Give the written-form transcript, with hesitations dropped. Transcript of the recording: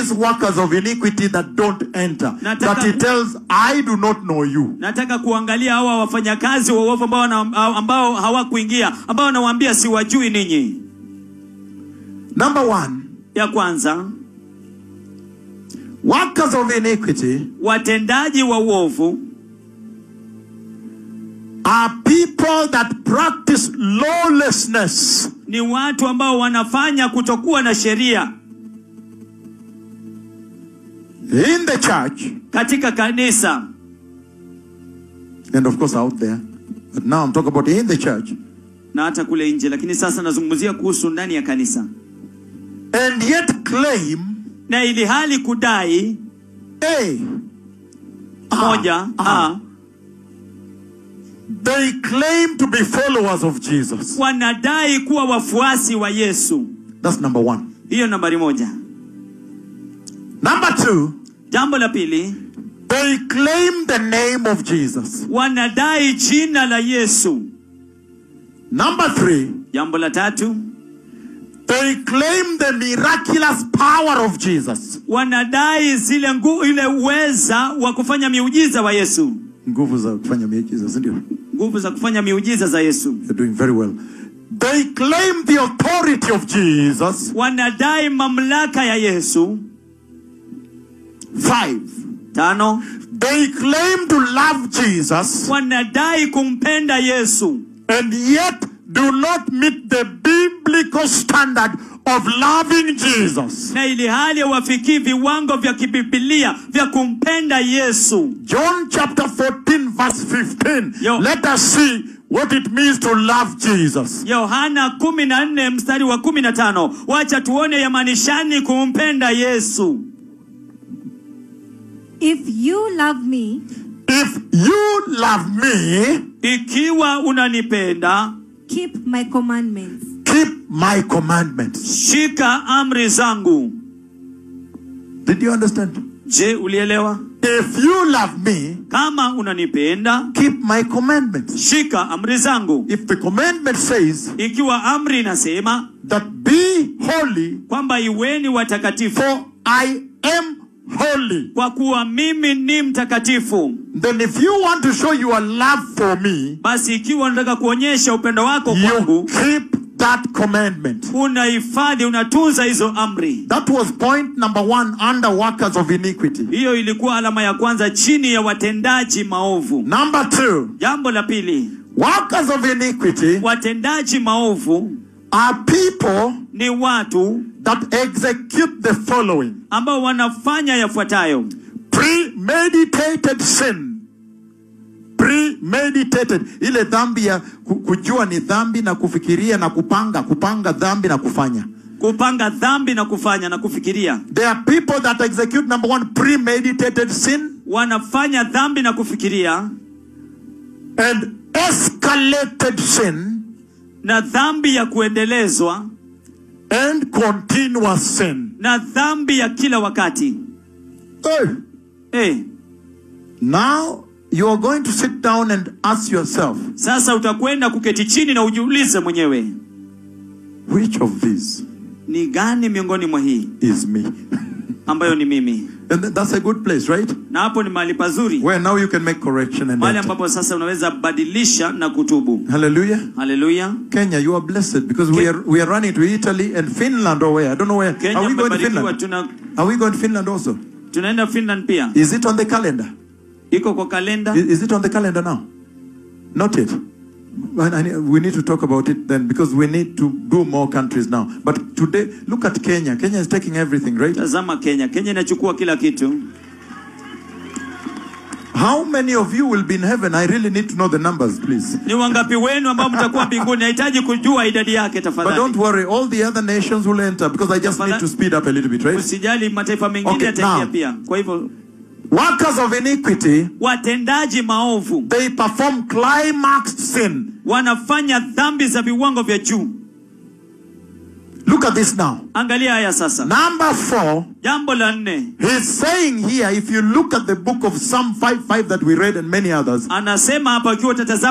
these workers of iniquity that don't enter. That he tells, I do not know you. Nataka kuangalia hawa wafanyakazi wa uovu ambao hawakuingia, ambao anawaambia siwajui ninyi. Number 1. Ya kwanza, workers of iniquity, watendaji wa uovu, are people that practice lawlessness. Ni watu ambao wanafanya kutokuwa na sheria. In the church. Katika kanisa. And of course out there. But now I'm talking about in the church. Na hata kule nje, lakini sasa nazungumzia kuhusu ndani ya kanisa. And yet claim. Na ili hali kudai. Moja. They claim to be followers of Jesus. Wanadai kuwa wafuasi wa Yesu. That's number 1. Hiyo nambari 1. Number 2. Jambo la pili. They claim the name of Jesus. Wanadai jina la Yesu. Number 3. Jambo la 3. They claim the miraculous power of Jesus. Wanadai ile uweza wa kufanya miujiza wa Yesu. Nguvu za kufanya miujiza, ndio? Nguvu za kufanya miujiza za Yesu. You're doing very well. They claim the authority of Jesus. Wanadai mamlaka ya Yesu. 5. They claim to love Jesus. Wanadai kumpenda Yesu. And yet do not meet the biblical standard of loving Jesus. Na ili hali wafikii viwango vya kibiblia vya kumpenda Yesu. John chapter 14 verse 15. Let us see what it means to love Jesus. Yohana 14 mstari wa 15. Wacha tuone yamanishani kumpenda Yesu. If you love me. If you love me. Ikiwa unanipenda. Keep my commandments. Keep my commandments. Shika amri zangu. Did you understand? Je, ulielewa? If you love me, kama unanipenda, keep my commandments. Shika amri zangu. If the commandment says, ikiwa amri inasema that be holy, kwamba iweni watakatifu, for I am holy, kwa kuwa mimi ni mtakatifu. Then if you want to show your love for me, basi ikiwa unataka kuonyesha upendo wako kwangu, keep that commandment. Unahifadhi, unatunza hizo amri. That was point number 1 under workers of iniquity. Hiyo ilikuwa alama ya kwanza chini ya watendaji maovu. Number 2. Jambo la pili. Workers of iniquity, watendaji maovu, are people ni watu that execute the following. ambao wanafanya yafuatayo. Premeditated sin. Premeditated. Ile dhambi ya kujua ni dhambi na kufikiria na kupanga dhambi na kufanya. Kupanga dhambi na kufanya na kufikiria. There are people that execute number 1 premeditated sin. Wanafanya dhambi na kufikiria. And escalated sin. Na dhambi ya kuendelezwa. And continuous sin. Na dhambi ya kila wakati. Now you are going to sit down and ask yourself. Sasa utakwenda kuketi chini na ujiulize mwenyewe. Which of these ni gani miongoni mwa hii is me? Ambayo ni mimi. And that's a good place, right? Na hapo ni mahali pazuri. Where now you can make correction and mahali ambapo sasa unaweza badilisha na kutubu. Hallelujah. Hallelujah. Kenya, you are blessed because we are running to Italy and Finland or where? I don't know where. Kenya, are we going to Finland? Are we going to Finland also? Tunaenda Finland pia. Is it on the calendar? Iko kwa kalenda? Is it on the calendar now? Not yet. We need to talk about it then because we need to do more countries now. But today, look at Kenya. Kenya is taking everything, right? Tazama Kenya. Kenya inachukua kila kitu. How many of you will be in heaven? I really need to know the numbers, please. Ni wangapi wenu ambao mtakuwa mbinguni? Nahitaji kujua idadi yake tafadhali. But don't worry, all the other nations will enter because I just need to speed up a little bit, right? Usijali, mataifa mengine yataingia pia. Kwa hivyo workers of iniquity, watendaji maovu, they perform climaxed sin. Wanafanya dhambi za viwango vya juu. Look at this now. Angalia haya sasa. Number 4. Jambo la 4. He's saying here, if you look at the book of Psalm 5:5 that we read and many others. Anasema hapa ukiwa utatazama